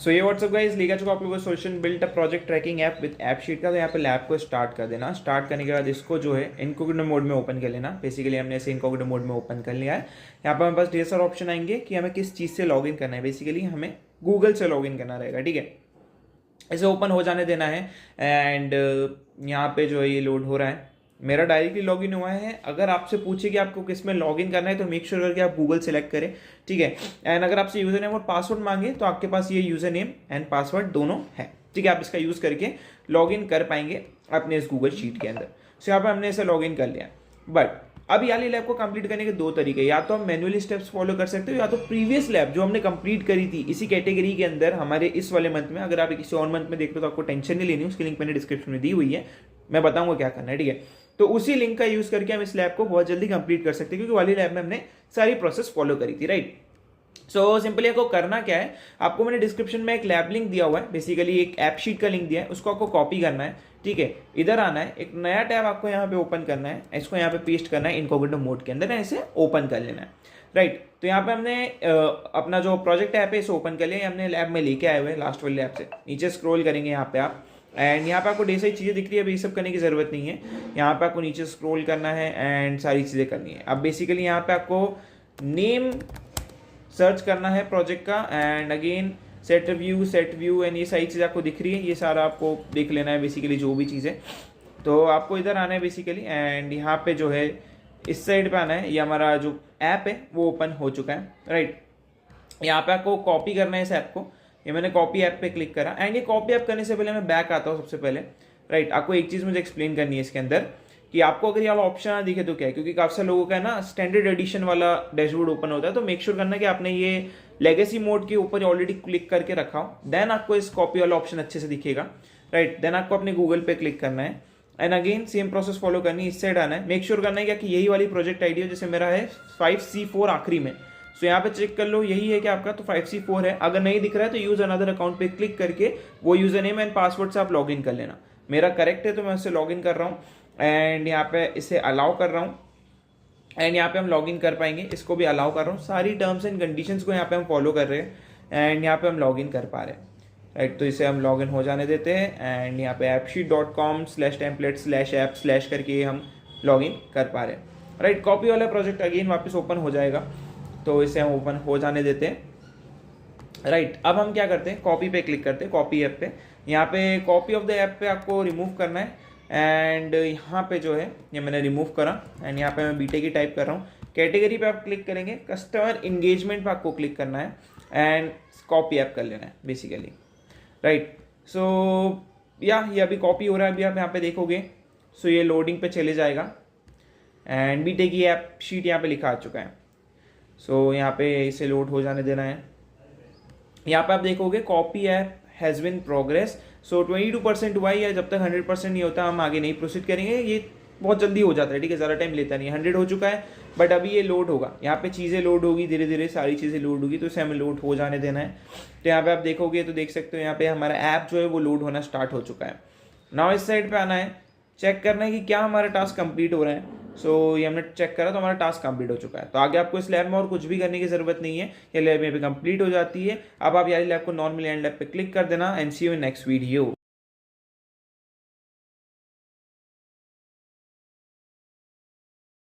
सो ये WhatsApp guys लेकर चुका आप लोगों को solution built a project tracking app with app sheet का। तो यहाँ पे लैब को स्टार्ट कर देना। स्टार्ट करने के बाद इसको जो है इनकॉग्निटो मोड में ओपन कर लेना। बेसिकली हमने ऐसे इनकॉग्निटो मोड में ओपन कर लिया है। यहाँ पर हमारे पास ढेर सारे ऑप्शन आएंगे कि हमें किस चीज़ से लॉगिन करना है। बेसिकली हमें गूगल से लॉगिन करना रहेगा, ठीक है। इसे ओपन हो जाने देना है एंड यहाँ पे जो है ये लोड हो रहा है। मेरा डायरेक्टली लॉगिन हुआ है। अगर आपसे पूछे कि आपको किस में लॉगिन करना है तो मेक श्योर करके आप गूगल सेलेक्ट करें, ठीक है। एंड अगर आपसे यूजर नेम और पासवर्ड मांगे तो आपके पास ये यूजर नेम एंड पासवर्ड दोनों है, ठीक है। आप इसका यूज करके लॉगिन कर पाएंगे अपने इस गूगल शीट के अंदर। सो यहाँ पर हमने इसे लॉगिन कर लिया। बट अब याली लैब को कंप्लीट करने के दो तरीके, या तो हम मैनुअली स्टेप्स फॉलो कर सकते हो या तो प्रीवियस लैब जो हमने कंप्लीट करी थी इसी कैटेगरी के अंदर हमारे इस वाले मंथ में, अगर आप किसी और मंथ में देख रहे हो तो आपको टेंशन नहीं लेनी, उसकी लिंक मैंने डिस्क्रिप्शन में दी हुई है, मैं बताऊंगा क्या करना है, ठीक है। तो उसी लिंक का यूज करके हम इस लैब को बहुत जल्दी कंप्लीट कर सकते हैं क्योंकि वाली लैब में हमने सारी प्रोसेस फॉलो करी थी, राइट। सो सिंपली आपको करना क्या है, आपको मैंने डिस्क्रिप्शन में एक लैब लिंक दिया हुआ है, बेसिकली एक ऐप शीट का लिंक दिया है, उसको आपको कॉपी करना है, ठीक है। इधर आना है, एक नया टैब आपको यहाँ पे ओपन करना है, इसको यहाँ पे पेस्ट करना है इनकॉग्निटो मोड के अंदर, इसे ओपन कर लेना है, राइट। तो यहाँ पे हमने अपना जो प्रोजेक्ट ऐप है इसे ओपन कर लिया, हमने लैब में लेके आए हुए हैं लास्ट वाले लैब से। नीचे स्क्रॉल करेंगे यहाँ पे आप एंड यहाँ पे आपको ढेर सारी चीज़ें दिख रही है, अभी ये सब करने की जरूरत नहीं है। यहाँ पे आपको नीचे स्क्रॉल करना है एंड सारी चीज़ें करनी है। अब बेसिकली यहाँ पे आपको नेम सर्च करना है प्रोजेक्ट का and again set view and ये सारी चीज़ें आपको दिख रही है, ये सारा आपको देख लेना है बेसिकली जो भी चीज़ें। तो आपको इधर आना है बेसिकली एंड यहाँ पे जो है इस साइड पे आना है, ये हमारा जो ऐप है वो ओपन हो चुका है, राइट। यहाँ पे आपको कॉपी करना है इस ऐप को, ये मैंने कॉपी ऐप पे क्लिक करा एंड ये कॉपी ऐप करने से पहले मैं बैक आता हूँ सबसे पहले, राइट। आपको एक चीज़ मुझे एक्सप्लेन करनी है इसके अंदर कि आपको अगर ये वाला ऑप्शन ना दिखे तो क्या है, क्योंकि काफ़ी सारे लोगों का है ना स्टैंडर्ड एडिशन वाला डैशबोर्ड ओपन होता है, तो मेक श्योर करना कि आपने ये लेगेसी मोड के ऊपर ऑलरेडी क्लिक करके रखा हो, देन आपको इस कॉपी वाला ऑप्शन अच्छे से दिखेगा, राइट। देन आपको अपने गूगल पे क्लिक करना है and again same process follow करनी है, इस साइड आना है। मेक श्योर करना है कि यही वाली प्रोजेक्ट आईडी हो, जैसे मेरा है 5C4 आखिरी में, सो यहाँ पे चेक कर लो यही है कि आपका, तो 5C4 है। अगर नहीं दिख रहा है तो यूज अनदर अकाउंट पे क्लिक करके वो यूजर नेम एंड पासवर्ड से आप लॉग इन कर लेना। मेरा करेक्ट है तो मैं उससे लॉग इन कर रहा हूँ एंड यहाँ पे इसे अलाउ कर रहा हूँ एंड यहाँ पे हम लॉग इन कर पाएंगे, इसको भी अलाउ कर रहा हूँ। सारी टर्म्स एंड कंडीशंस को यहाँ पे हम फॉलो कर रहे हैं एंड यहाँ पे हम लॉग इन कर पा रहे हैं, राइट। तो इसे हम लॉग इन हो जाने देते हैं एंड यहाँ पे appsheet.com/template/app/ करके हम लॉग इन कर पा रहे हैं, राइट। कॉपी वाला प्रोजेक्ट अगेन वापस ओपन हो जाएगा, तो इसे हम ओपन हो जाने देते हैं, राइट। अब हम क्या करते हैं, कॉपी पे क्लिक करते हैं, कॉपी ऐप पे। यहाँ पे कॉपी ऑफ द ऐप पे आपको रिमूव करना है एंड यहाँ पे जो है ये मैंने रिमूव करा एंड यहाँ पे मैं बीटेक की टाइप कर रहा हूँ। कैटेगरी पे आप क्लिक करेंगे, कस्टमर इंगेजमेंट पे आपको क्लिक करना है एंड कॉपी ऐप कर लेना है बेसिकली, राइट। सो ये अभी कॉपी हो रहा है, अभी आप यहाँ पे देखोगे सो ये लोडिंग पे चले जाएगा एंड बीटेक की ऐप शीट यहाँ पे लिखा आ चुका है। सो यहाँ पे इसे लोड हो जाने देना है। यहाँ पे आप देखोगे copy app has been progress, so 22% हुआ है, जब तक 100% नहीं होता हम आगे नहीं प्रोसीड करेंगे। ये बहुत जल्दी हो जाता है, ठीक है, ज़्यादा टाइम लेता नहीं है। 100 हो चुका है बट अभी ये लोड होगा, यहाँ पे चीज़ें लोड होगी, धीरे धीरे सारी चीज़ें लोड होगी, तो इसे हमें लोड हो जाने देना है। तो यहाँ पे आप देखोगे तो देख सकते हो यहाँ पे हमारा ऐप जो है वो लोड होना स्टार्ट हो चुका है। नाउ इस साइड पे आना है, चेक करना है कि क्या हमारा टास्क कंप्लीट हो रहा है। सो ये हमने चेक करा तो हमारा टास्क कंप्लीट हो चुका है। तो आगे आपको इस लैब में और कुछ भी करने की जरूरत नहीं है, ये लैब यहाँ पे कंप्लीट हो जाती है। अब आप यार लैब को नॉर्मल एंड लैब पे क्लिक कर देना and see you in next video.